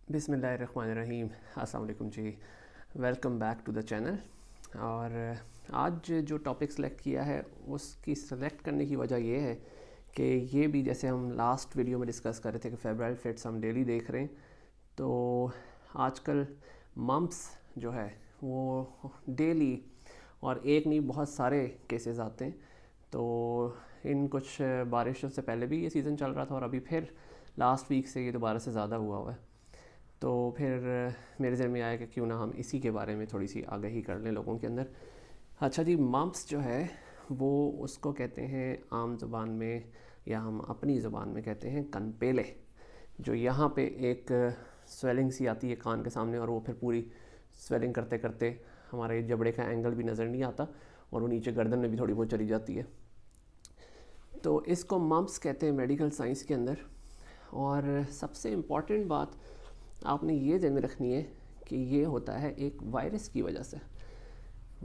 बिस्मिल्लाहिर्रहमानिर्रहीम। अस्सलाम वालेकुम जी। Welcome back to the channel. और आज जो टॉपिक सेलेक्ट किया है उसकी सेलेक्ट करने की वजह ये है कि ये भी जैसे हम लास्ट वीडियो में डिस्कस कर रहे थे कि फेब्राइल फिट्स हम डेली देख रहे हैं, तो आजकल मम्प्स जो है वो डेली और एक नहीं बहुत सारे केसेस आते हैं। तो इन कुछ बारिशों से पहले भी ये सीज़न चल रहा था और अभी फिर लास्ट वीक से ये दोबारा से ज़्यादा हुआ है। तो फिर मेरे ज़हन में आया कि क्यों ना हम इसी के बारे में थोड़ी सी आगाही कर लें लोगों के अंदर। अच्छा जी, मम्प्स जो है वो उसको कहते हैं आम ज़ुबान में, या हम अपनी ज़ुबान में कहते हैं कनपेले। जो यहाँ पे एक स्वेलिंग सी आती है कान के सामने और वो फिर पूरी स्वेलिंग करते करते हमारे जबड़े का एंगल भी नज़र नहीं आता और वो नीचे गर्दन में भी थोड़ी बहुत चली जाती है। तो इसको मम्प्स कहते हैं मेडिकल साइंस के अंदर। और सबसे इम्पॉर्टेंट बात आपने ये ध्यान में रखनी है कि ये होता है एक वायरस की वजह से।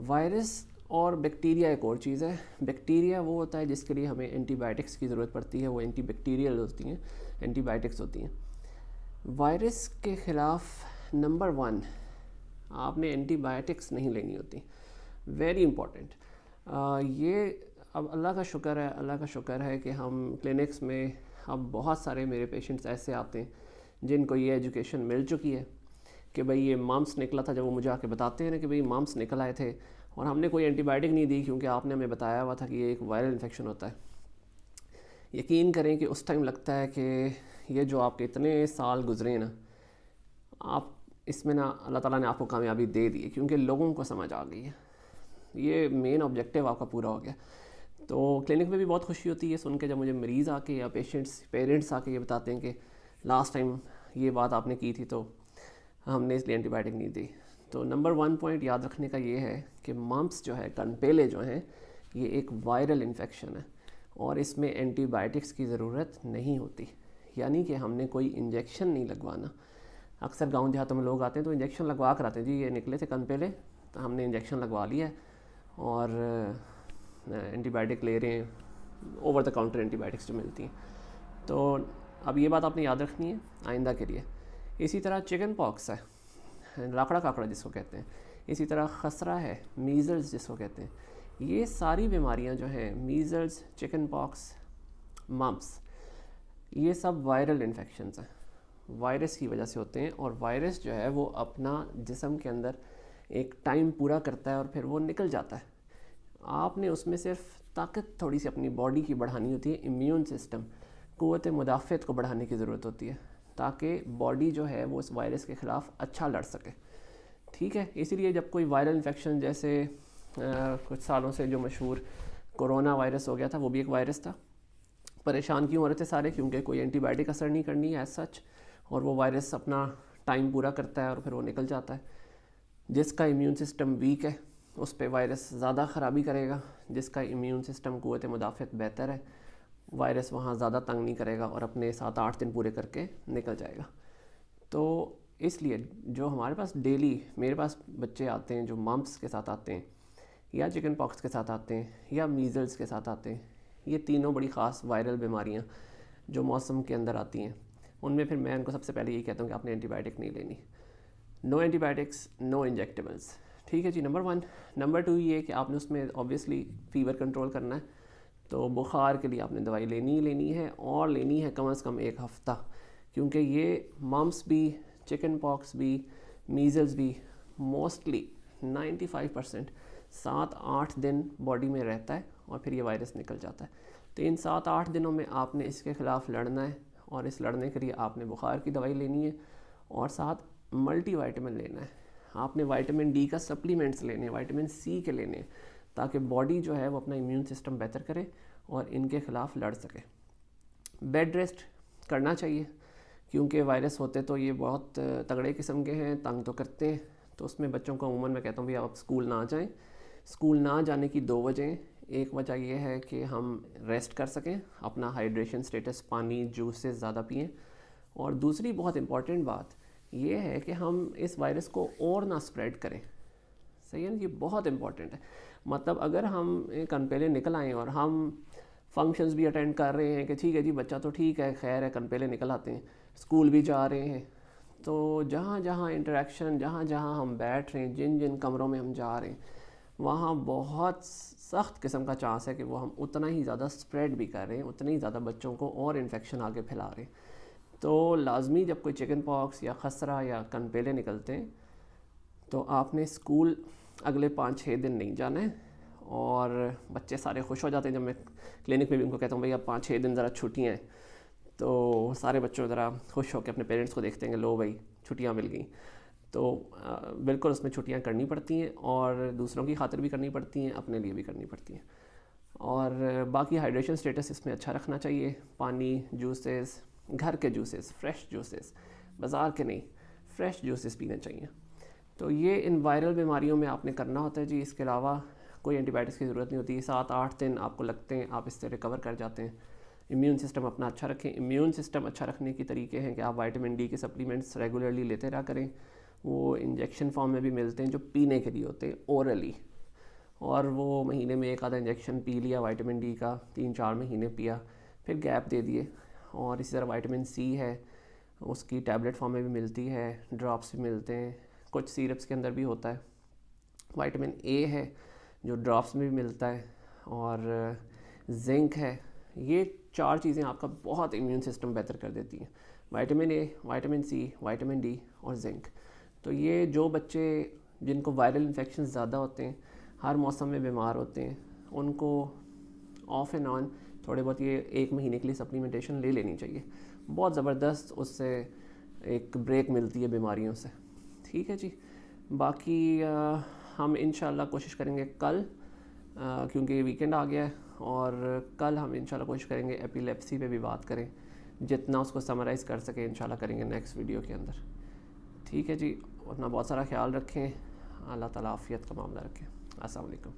वायरस और बैक्टीरिया एक और चीज़ है। बैक्टीरिया वो होता है जिसके लिए हमें एंटीबायोटिक्स की ज़रूरत पड़ती है, वो एंटीबैक्टीरियल होती हैं, एंटीबायोटिक्स होती हैं। वायरस के ख़िलाफ़ नंबर 1 आपने एंटीबायोटिक्स नहीं लेनी होती, वेरी इंपॉर्टेंट। ये अब अल्लाह का शुक्र है कि हम क्लिनिक्स में अब बहुत सारे मेरे पेशेंट्स ऐसे आते हैं जिनको ये एजुकेशन मिल चुकी है कि भाई ये मम्प्स निकला था। जब वो मुझे आके बताते हैं ना कि भाई मम्प्स निकल आए थे और हमने कोई एंटीबायोटिक नहीं दी क्योंकि आपने हमें बताया हुआ था कि ये एक वायरल इन्फेक्शन होता है। यकीन करें कि उस टाइम लगता है कि ये जो आपके इतने साल गुजरे ना, आप इसमें ना अल्लाह ताला ने आपको कामयाबी दे दी है क्योंकि लोगों को समझ आ गई है। ये मेन ऑब्जेक्टिव आपका पूरा हो गया। तो क्लिनिक में भी बहुत खुशी होती है सुन के जब मुझे मरीज़ आके या पेरेंट्स आके ये बताते हैं कि लास्ट टाइम ये बात आपने की थी तो हमने इसलिए एंटीबायोटिक नहीं दी। तो नंबर 1 पॉइंट याद रखने का ये है कि मम्प्स जो है, कनपेले जो हैं, ये एक वायरल इन्फेक्शन है और इसमें एंटीबायोटिक्स की ज़रूरत नहीं होती। यानी कि हमने कोई इंजेक्शन नहीं लगवाना। अक्सर गांव देहातों में लोग आते हैं तो इंजेक्शन लगवा कर आते हैं, जी ये निकले थे कनपेले तो हमने इंजेक्शन लगवा लिया है और एंटीबायोटिक ले रहे हैं, ओवर द काउंटर एंटीबायोटिक्स जो मिलती हैं। तो अब ये बात आपने याद रखनी है आइंदा के लिए। इसी तरह चिकन पॉक्स है, लाकड़ा काकड़ा जिसको कहते हैं, इसी तरह खसरा है, मीज़ल्स जिसको कहते हैं। ये सारी बीमारियां जो हैं, मीज़ल्स, चिकन पॉक्स, मम्प्स, ये सब वायरल इन्फेक्शंस हैं, वायरस की वजह से होते हैं। और वायरस जो है वो अपना जिस्म के अंदर एक टाइम पूरा करता है और फिर वो निकल जाता है। आपने उसमें सिर्फ ताकत थोड़ी सी अपनी बॉडी की बढ़ानी होती है, इम्यून सिस्टम, क़ुव्वत मुदाफ़त को बढ़ाने की ज़रूरत होती है ताकि बॉडी जो है वो इस वायरस के ख़िलाफ़ अच्छा लड़ सके। ठीक है, इसीलिए जब कोई वायरल इन्फेक्शन जैसे कुछ सालों से जो मशहूर कोरोना वायरस हो गया था, वो भी एक वायरस था। परेशान क्यों हो रहे थे सारे? क्योंकि कोई एंटीबायोटिक असर नहीं करनी है एज सच, और वो वायरस अपना टाइम पूरा करता है और फिर वो निकल जाता है। जिसका इम्यून सिस्टम वीक है उस पर वायरस ज़्यादा ख़राबी करेगा, जिसका इम्यून सिस्टम क़ुव्वत मुदाफ़त बेहतर है वायरस वहाँ ज़्यादा तंग नहीं करेगा और अपने 7-8 दिन पूरे करके निकल जाएगा। तो इसलिए जो हमारे पास डेली, मेरे पास बच्चे आते हैं जो मम्प्स के साथ आते हैं या चिकन पॉक्स के साथ आते हैं या मीज़ल्स के साथ आते हैं, ये तीनों बड़ी ख़ास वायरल बीमारियाँ जो मौसम के अंदर आती हैं, उनमें फिर मैं उनको सबसे पहले यही कहता हूँ कि आपने एंटीबायोटिक नहीं लेनी। No antibiotics, no injectables. ठीक है जी, नंबर 1। नंबर 2 ये कि आपने उसमें ऑब्वियसली फ़ीवर कंट्रोल करना है, तो बुखार के लिए आपने दवाई लेनी ही लेनी है और लेनी है कम से कम 1 हफ़्ता, क्योंकि ये मम्प्स भी, चिकन पॉक्स भी, मीज़ल्स भी मोस्टली 95% 7-8 दिन बॉडी में रहता है और फिर ये वायरस निकल जाता है। तो इन 7-8 दिनों में आपने इसके ख़िलाफ़ लड़ना है और इस लड़ने के लिए आपने बुखार की दवाई लेनी है और साथ मल्टीविटामिन लेना है। आपने विटामिन डी का सप्लीमेंट्स लेने हैं, विटामिन सी के लेने हैं, ताकि बॉडी जो है वो अपना इम्यून सिस्टम बेहतर करे और इनके ख़िलाफ़ लड़ सके। बेड रेस्ट करना चाहिए क्योंकि वायरस होते तो ये बहुत तगड़े किस्म के हैं, तंग तो करते हैं। तो उसमें बच्चों को अमूमन मैं कहता हूँ भैया आप स्कूल ना जाएं। स्कूल ना जाने की 2 वजह। एक वजह यह है कि हम रेस्ट कर सकें, अपना हाइड्रेशन स्टेटस, पानी, जूस से ज़्यादा पिएँ। और दूसरी बहुत इम्पॉर्टेंट बात ये है कि हम इस वायरस को और ना स्प्रेड करें। सही है ना, ये बहुत इंपॉर्टेंट है। मतलब अगर हम कनपेले निकल आएँ और हम फंक्शंस भी अटेंड कर रहे हैं कि ठीक है जी बच्चा तो ठीक है, खैर है, कनपेले निकल आते हैं, स्कूल भी जा रहे हैं, तो जहाँ जहाँ इंटरेक्शन, जहाँ जहाँ हम बैठ रहे हैं, जिन जिन कमरों में हम जा रहे हैं, वहाँ बहुत सख्त किस्म का चांस है कि वो हम उतना ही ज़्यादा स्प्रेड भी कर रहे हैं, उतने ही ज़्यादा बच्चों को और इन्फेक्शन आगे फैला रहे हैं। तो लाजमी जब कोई चिकन पॉक्स या खसरा या कनपेले निकलते हैं तो आपने स्कूल अगले 5-6 दिन नहीं जाना है। और बच्चे सारे खुश हो जाते हैं जब मैं क्लिनिक में भी उनको कहता हूँ भाई अब 5-6 दिन ज़रा छुट्टियाँ हैं, तो सारे बच्चों ज़रा खुश होकर अपने पेरेंट्स को देखते हैं कि लो भाई छुट्टियाँ मिल गई। तो बिल्कुल उसमें छुट्टियाँ करनी पड़ती हैं और दूसरों की खातिर भी करनी पड़ती हैं, अपने लिए भी करनी पड़ती हैं। और बाकी हाइड्रेशन स्टेटस इसमें अच्छा रखना चाहिए। पानी, जूसेस, घर के जूसेस, फ्रेश जूसेस, बाज़ार के नहीं, फ्रेश जूसेस पीने चाहिए। तो ये इन वायरल बीमारियों में आपने करना होता है जी। इसके अलावा कोई एंटीबायोटिक्स की ज़रूरत नहीं होती। 7-8 दिन आपको लगते हैं, आप इससे रिकवर कर जाते हैं। इम्यून सिस्टम अपना अच्छा रखें। इम्यून सिस्टम अच्छा रखने के तरीके हैं कि आप विटामिन डी के सप्लीमेंट्स रेगुलरली लेते रहा करें। वो इंजेक्शन फॉर्म में भी मिलते हैं जो पीने के लिए होते हैं, ओरली, और वो महीने में 1 आधा इंजेक्शन पी लिया विटामिन डी का, 3-4 महीने पिया, फिर गैप दे दिए। और इसी तरह विटामिन सी है, उसकी टैबलेट फॉर्म में भी मिलती है, ड्रॉप्स भी मिलते हैं, कुछ सिरप्स के अंदर भी होता है। विटामिन ए है जो ड्रॉप्स में भी मिलता है, और जिंक है। ये 4 चीज़ें आपका बहुत इम्यून सिस्टम बेहतर कर देती हैं, vitamin A, vitamin C, vitamin D और जिंक। तो ये जो बच्चे जिनको वायरल इन्फेक्शन ज़्यादा होते हैं, हर मौसम में बीमार होते हैं, उनको ऑफ एंड ऑन थोड़े बहुत ये 1 महीने के लिए सप्लीमेंटेशन ले लेनी चाहिए। बहुत ज़बरदस्त उससे एक ब्रेक मिलती है बीमारियों से। ठीक है जी। बाकी हम इंशाल्लाह कोशिश करेंगे कल, क्योंकि वीकेंड आ गया है, और कल हम इंशाल्लाह कोशिश करेंगे एपिलेप्सी पे भी बात करें, जितना उसको समराइज़ कर सकें इंशाल्लाह करेंगे नेक्स्ट वीडियो के अंदर। ठीक है जी। अपना बहुत सारा ख्याल रखें, अल्लाह ताला आफ़ियत का मामला रखें। अस्सलाम वालेकुम।